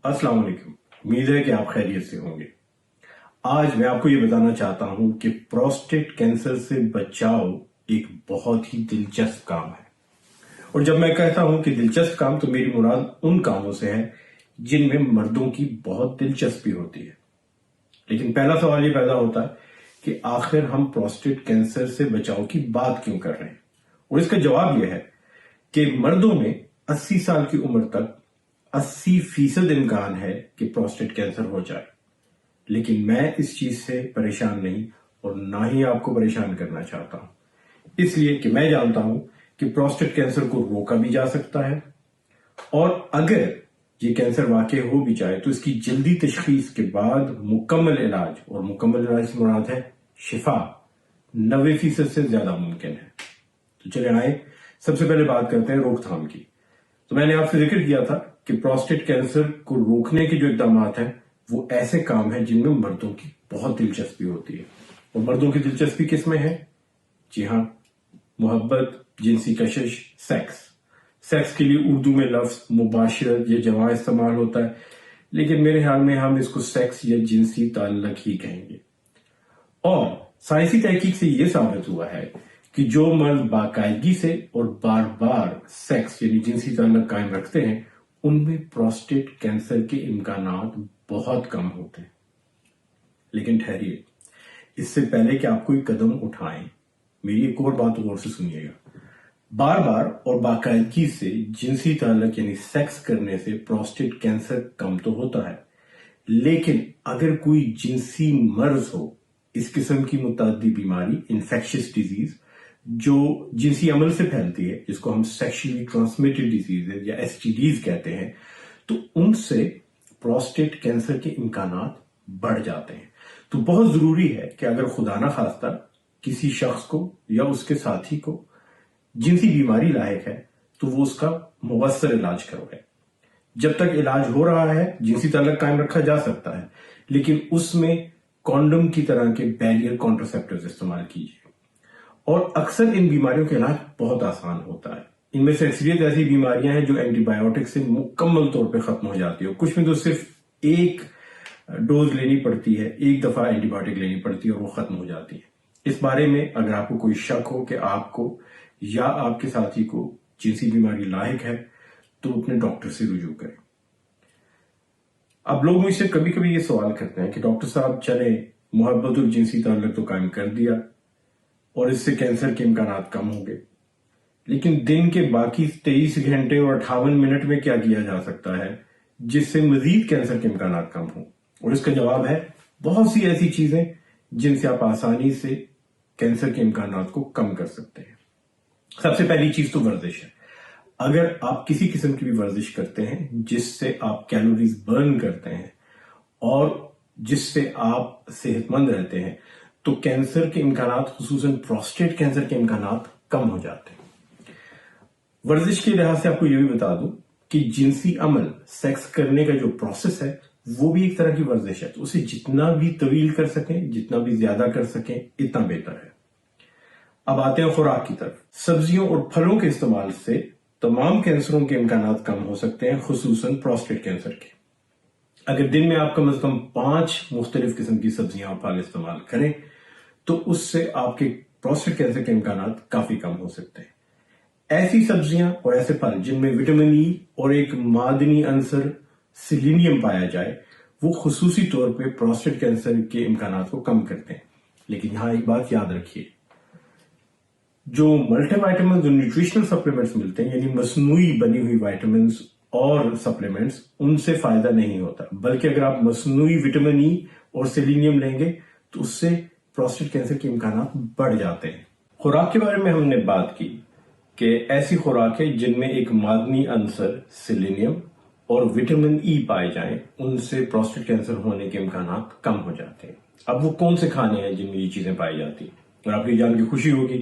अस्सलाम वालेकुम। उम्मीद है कि आप खैरियत से होंगे। आज मैं आपको ये बताना चाहता हूं कि प्रोस्टेट कैंसर से बचाव एक बहुत ही दिलचस्प काम है। और जब मैं कहता हूं कि दिलचस्प काम, तो मेरी मुराद उन कामों से है जिनमें मर्दों की बहुत दिलचस्पी होती है। लेकिन पहला सवाल ये पैदा होता है कि आखिर हम प्रोस्टेट कैंसर से बचाव की बात क्यों कर रहे हैं। और इसका जवाब यह है कि मर्दों में 80 साल की उम्र तक 80% इम्कान है कि प्रोस्टेट कैंसर हो जाए। लेकिन मैं इस चीज से परेशान नहीं और ना ही आपको परेशान करना चाहता हूं, इसलिए कि मैं जानता हूं कि प्रोस्टेट कैंसर को रोका भी जा सकता है, और अगर ये कैंसर वाकई हो भी जाए तो इसकी जल्दी तशखीस के बाद मुकम्मल इलाज, और मुकम्मल इलाज से मुराद है शिफा, 90% से ज्यादा मुमकिन है। तो चले आए, सबसे पहले बात करते हैं रोकथाम की। तो मैंने आपसे जिक्र किया था कि प्रोस्टेट कैंसर को रोकने के जो इकदाम हैं वो ऐसे काम हैं जिनमें मर्दों की बहुत दिलचस्पी होती है। और मर्दों की दिलचस्पी किस में है? जी हाँ, मोहब्बत, जिनसी कशिश, सेक्स। सेक्स के लिए उर्दू में लफ्ज मुबाशरत या जमा इस्तेमाल होता है, लेकिन मेरे ख्याल में हम इसको सेक्स या जिनसी ताल्लुक ही कहेंगे। और साइंसी तहकीक से यह साबित हुआ है कि जो मर्द बाकायदगी से और बार बार सेक्स यानी जिनसी ताल्लुक कायम रखते हैं, उनमें प्रोस्टेट कैंसर के इम्कानात बहुत कम होते हैं। लेकिन ठहरिए, इससे पहले कि आप कोई कदम उठाएं, मेरी एक और बात गौर से सुनिएगा। बार बार और बाकायदगी से जिनसी ताल्लुक यानी सेक्स करने से प्रोस्टेट कैंसर कम तो होता है, लेकिन अगर कोई जिनसी मर्ज हो, इस किस्म की मुतादी बीमारी, इन्फेक्शियस डिजीज जो जिनसी अमल से फैलती है, जिसको हम सेक्सुअली ट्रांसमिटेड डिजीज या एसटीडीज कहते हैं, तो उनसे प्रोस्टेट कैंसर के इम्कानात बढ़ जाते हैं। तो बहुत जरूरी है कि अगर खुदा ना खास्ता किसी शख्स को या उसके साथी को जिनसी बीमारी लायक है, तो वो उसका मुवस्सर इलाज करवाए। जब तक इलाज हो रहा है जिनसी ताल्लुक कायम रखा जा सकता है, लेकिन उसमें कॉन्डम की तरह के बैरियर कॉन्ट्रासेप्टिव्स इस्तेमाल कीजिए। और अक्सर इन बीमारियों का इलाज बहुत आसान होता है। इनमें से अक्सरियत ऐसी बीमारियां हैं जो एंटीबायोटिक से मुकम्मल तौर पे खत्म हो जाती है। कुछ में तो सिर्फ एक डोज लेनी पड़ती है, एक दफा एंटीबायोटिक लेनी पड़ती है और वो खत्म हो जाती है। इस बारे में अगर आपको कोई शक हो कि आपको या आपके साथी को जिनसी बीमारी लायक है, तो अपने डॉक्टर से रुजू करें। अब लोग मुझसे कभी कभी ये सवाल करते हैं कि डॉक्टर साहब, चले मोहब्बत और जिनसी ताल्लुक तो कायम कर दिया और इससे कैंसर के इम्कानात कम हो गए, लेकिन दिन के बाकी 23 घंटे और 58 मिनट में क्या किया जा सकता है जिससे मजीद कैंसर के इम्कानात कम हो? और इसका जवाब है बहुत सी ऐसी चीजें जिनसे आप आसानी से कैंसर के इम्कानात को कम कर सकते हैं। सबसे पहली चीज तो वर्जिश है। अगर आप किसी किस्म की भी वर्जिश करते हैं जिससे आप कैलोरीज बर्न करते हैं और जिससे आप सेहतमंद रहते हैं, तो कैंसर के इम्कानात, खुसूसन प्रोस्टेट कैंसर के इम्कानात कम हो जाते हैं। वर्जिश के लिहाज से आपको यह भी बता दूं कि जिनसी अमल, सेक्स करने का जो प्रोसेस है, वो भी एक तरह की वर्जिश है। तो उसे जितना भी तवील कर सकें, जितना भी ज्यादा कर सकें, इतना बेहतर है। अब आते हैं खुराक की तरफ। सब्जियों और फलों के इस्तेमाल से तमाम कैंसरों के इम्कानात कम हो सकते हैं, खुसूसन प्रोस्टेट कैंसर के। अगर दिन में आप कम से कम 5 मुख्तलिफ किस्म की सब्जियां और फल इस्तेमाल करें, तो उससे आपके प्रोस्टेट कैंसर के इम्कानात काफी कम हो सकते हैं। ऐसी सब्जियां और ऐसे फल जिनमें विटामिन ई और एक मादनी अंसर सिलीनियम पाया जाए, वो खुसूसी तौर पे प्रोस्टेट कैंसर के इम्कानात को कम करते हैं। लेकिन यहां एक बात याद रखिए, जो मल्टीविटामिन और न्यूट्रिशनल सप्लीमेंट्स मिलते हैं, यानी मसनूई बनी हुई विटामिन और सप्लीमेंट्स, उनसे फायदा नहीं होता। बल्कि अगर आप मसनूई विटामिन ई और सेलेनियम लेंगे तो उससे प्रोस्टेट कैंसर के इम्कानात बढ़ जाते हैं। खुराक के बारे में हमने बात की कि ऐसी खुराक है जिनमें एक मादनी अंसर सेलेनियम और विटामिन ई पाए जाएं, उनसे प्रोस्टेट कैंसर होने के इम्कानात कम हो जाते हैं। अब वो कौन से खाने हैं जिनमें ये चीजें पाई जाती हैं? और आपको जान के खुशी होगी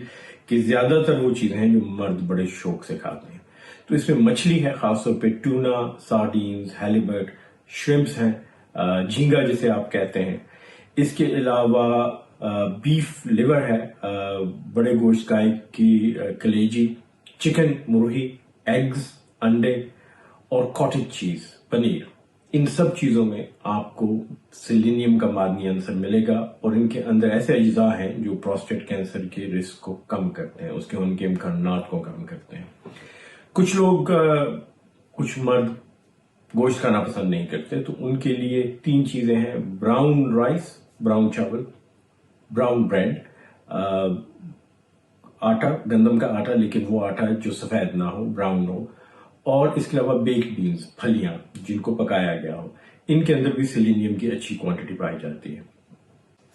कि ज्यादातर वो चीजें हैं जो मर्द बड़े शौक से खाते हैं। तो इसमें मछली है, खासतौर पे टूना, सार्डीन्स, हैलीबर्ट, श्रिम्प्स हैं, झींगा जिसे आप कहते हैं। इसके अलावा बीफ लिवर है, बड़े गोश्त गाय की कलेजी, चिकन, मुर्गी, एग्स, अंडे और कॉटेज चीज, पनीर। ان سب چیزوں میں آپ کو سیلینیم کا معدنی عنصر ملے گا، اور ان کے اندر ایسے اجزاء ہیں جو پروسٹیٹ کینسر کے رسک کو کم کرتے ہیں، ان کے امکانات کو کم کرتے ہیں۔ کچھ لوگ، کچھ مرد گوشت کھانا پسند نہیں کرتے، تو ان کے لیے 3 چیزیں ہیں: براؤن رائس، براؤن چاول، براؤن بریڈ، آٹا، گندم کا آٹا، لیکن وہ آٹا جو سفید نہ ہو، براؤن ہو، اور اس کے علاوہ بیک بینز، پھلیاں جن کو پکایا گیا ہو، ان کے اندر بھی سیلینیم کی اچھی کوانٹٹی پائی جاتی ہے۔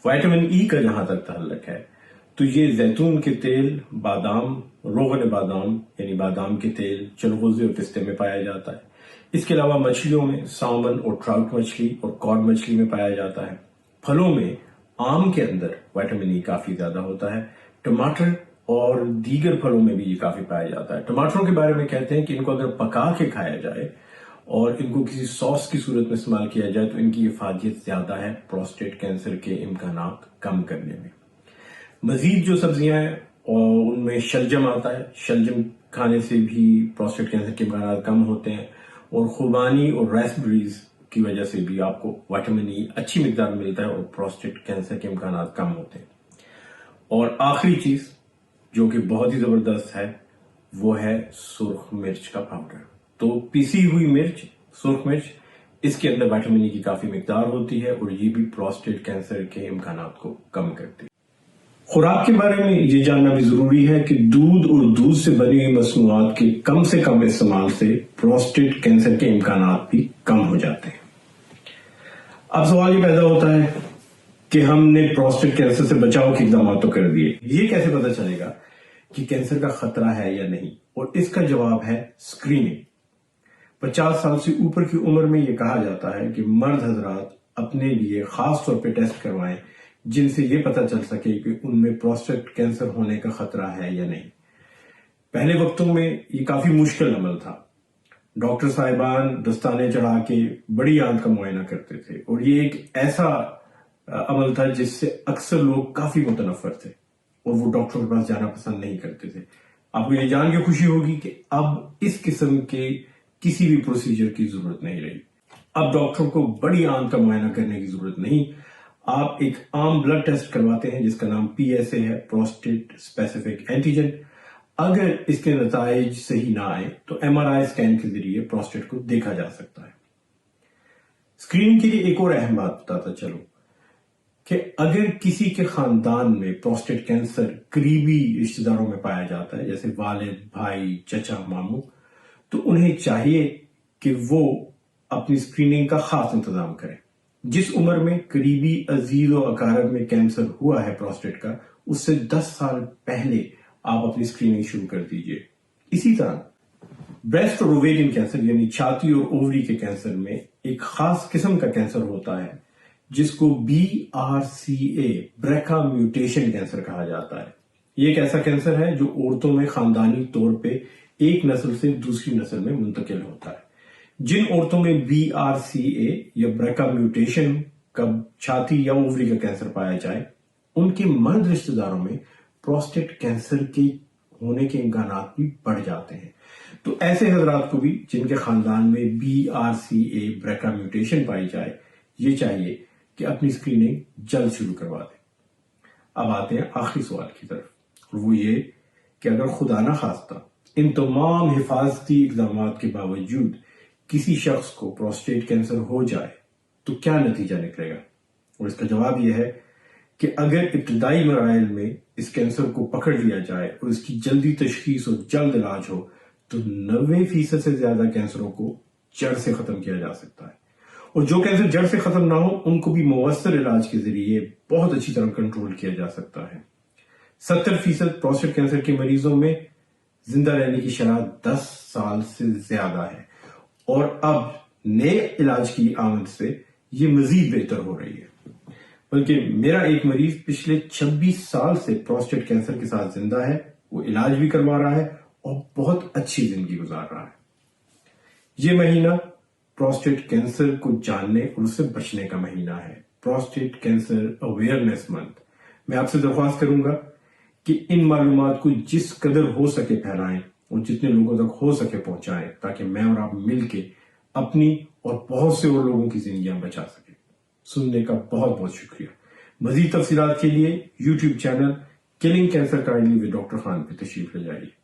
وائٹامن ای کا جہاں تک تعلق ہے تو یہ زیتون کے تیل، بادام، روغن بادام یعنی بادام کے تیل، چلغوزے اور پستے میں پایا جاتا ہے۔ اس کے علاوہ مچھلیوں میں سالمن اور ٹراؤٹ مچھلی اور کاڈ مچھلی میں پایا جاتا ہے۔ پھلوں میں آم کے اندر وائٹامن ای کافی زیادہ ہوتا ہے۔ ٹماٹر اور دیگر پھلوں میں بھی یہ کافی پایا جاتا ہے۔ ٹماٹروں کے بارے میں کہتے ہیں کہ ان کو اگر پکا کے کھایا جائے اور ان کو کسی سوس کی صورت میں استعمال کیا جائے تو ان کی افادیت زیادہ ہے پروسٹیٹ کینسر کے امکانات کم کرنے میں۔ مزید جو سبزیاں ہیں اور ان میں شلجم آتا ہے، شلجم کھانے سے بھی پروسٹیٹ کینسر کے امکانات کم ہوتے ہیں، اور خوبانی اور ریسبریز کی وجہ سے بھی آپ کو وائٹامن ای اچھی مقدار میں ملتا ہے اور پروسٹیٹ کینسر کے امکانات کم ہوتے ہیں۔ اور آخری چیز جو کہ بہت ہی زبردست ہے وہ ہے سرخ مرچ کا پاؤڈر۔ تو پیسی ہوئی مرچ، سرخ مرچ، اس کے اندر وائٹامن ای کی کافی مقدار ہوتی ہے اور یہ بھی پروسٹیٹ کینسر کے امکانات کو کم کرتی ہے۔ خوراک کے بارے میں یہ جاننا بھی ضروری ہے کہ دودھ اور دودھ سے بنی ہوئی مصنوعات کے کم سے کم استعمال سے پروسٹیٹ کینسر کے امکانات بھی کم ہو جاتے ہیں۔ اب سوال یہ پیدا ہوتا ہے کہ ہم نے پروسٹیٹ کینسر سے بچاؤ کے اقدامات تو کر دیے، یہ کیسے پتا چلے گا کہ کینسر کا خطرہ ہے یا نہیں؟ اور اس کا جواب ہے اسکریننگ۔ 50 سال سے اوپر کی عمر میں یہ کہا جاتا ہے کہ مرد حضرات اپنے لیے خاص طور پہ ٹیسٹ کروائیں جن سے یہ پتا چل سکے کہ ان میں پروسٹیٹ کینسر ہونے کا خطرہ ہے یا نہیں۔ پہلے وقتوں میں یہ کافی مشکل عمل تھا۔ ڈاکٹر صاحبان دستانے چڑھا کے بڑی آنت کا معائنہ کرتے تھے، اور یہ ایک ایسا عمل تھا جس سے اکثر لوگ کافی متنفر تھے اور وہ ڈاکٹر کے پاس جانا پسند نہیں کرتے تھے۔ آپ کو یہ جان کے خوشی ہوگی کہ اب اس قسم کے کسی بھی پروسیجر کی ضرورت نہیں رہی۔ اب ڈاکٹر کو بڑی آنت کا معائنہ کرنے کی ضرورت نہیں، آپ ایک عام بلڈ ٹیسٹ کرواتے ہیں جس کا نام PSA ہے، پروسٹیٹ اسپیسیفک اینٹیجن۔ اگر اس کے نتائج صحیح نہ آئے تو MRI اسکین کے ذریعے پروسٹیٹ کو دیکھا جا سکتا ہے۔ اسکریننگ کے لیے ایک اور اہم بات بتاتا چلوں کہ اگر کسی کے خاندان میں پروسٹیٹ کینسر قریبی رشتہ داروں میں پایا جاتا ہے، جیسے والد، بھائی، چچا، ماموں، تو انہیں چاہیے کہ وہ اپنی اسکریننگ کا خاص انتظام کریں۔ جس عمر میں قریبی عزیز و اقارب میں کینسر ہوا ہے پروسٹیٹ کا، اس سے 10 سال پہلے آپ اپنی اسکریننگ شروع کر دیجئے۔ اسی طرح بریسٹ اور اوویرین کینسر یعنی چھاتی اور اووری کے کینسر میں ایک خاص قسم کا کینسر ہوتا ہے جس کو BRCA بریکا میوٹیشن کینسر کہا جاتا ہے۔ یہ ایک ایسا کینسر ہے جو عورتوں میں خاندانی طور پہ ایک نسل سے دوسری نسل میں منتقل ہوتا ہے۔ جن عورتوں میں BRCA یا بریکا میوٹیشن کا چھاتی یا اووری کا کینسر پایا جائے، ان کے مرد رشتہ داروں میں پروسٹیٹ کینسر کے ہونے کے امکانات بھی بڑھ جاتے ہیں۔ تو ایسے حضرات کو بھی جن کے خاندان میں BRCA بریکا میوٹیشن پائی جائے، یہ چاہیے کہ اپنی اسکریننگ جلد شروع کروا دیں۔ اب آتے ہیں آخری سوال کی طرف، اور وہ یہ کہ اگر خدا نہ خواستہ ان تمام حفاظتی اقدامات کے باوجود کسی شخص کو پروسٹیٹ کینسر ہو جائے تو کیا نتیجہ نکلے گا؟ اور اس کا جواب یہ ہے کہ اگر ابتدائی مراحل میں اس کینسر کو پکڑ لیا جائے اور اس کی جلدی تشخیص اور جلد علاج ہو تو 90% سے زیادہ کینسروں کو جڑ سے ختم کیا جا سکتا ہے، اور جو کینسر جڑ سے ختم نہ ہو ان کو بھی مؤثر علاج کے ذریعے بہت اچھی طرح کنٹرول کیا جا سکتا ہے۔ 70% پروسٹیٹ کینسر کے مریضوں میں زندہ رہنے کی شرح 10 سال سے زیادہ ہے، اور اب نئے علاج کی آمد سے یہ مزید بہتر ہو رہی ہے۔ بلکہ میرا ایک مریض پچھلے 26 سال سے پروسٹیٹ کینسر کے ساتھ زندہ ہے، وہ علاج بھی کروا رہا ہے اور بہت اچھی زندگی گزار رہا ہے۔ یہ مہینہ پروسٹیٹ کینسر کو جاننے اور اس سے بچنے کا مہینہ ہے، پروسٹیٹ کینسر اویئرنیس منتھ۔ میں آپ سے درخواست کروں گا کہ ان معلومات کو جس قدر ہو سکے پھیلائیں اور جتنے لوگوں تک ہو سکے پہنچائیں، تاکہ میں اور آپ مل کے اپنی اور بہت سے اور لوگوں کی زندگیاں بچا سکیں۔ سننے کا بہت بہت شکریہ۔ مزید تفصیلات کے لیے YouTube channel killing cancer kindly with doctor Khan پہ تشریف لے جائیے۔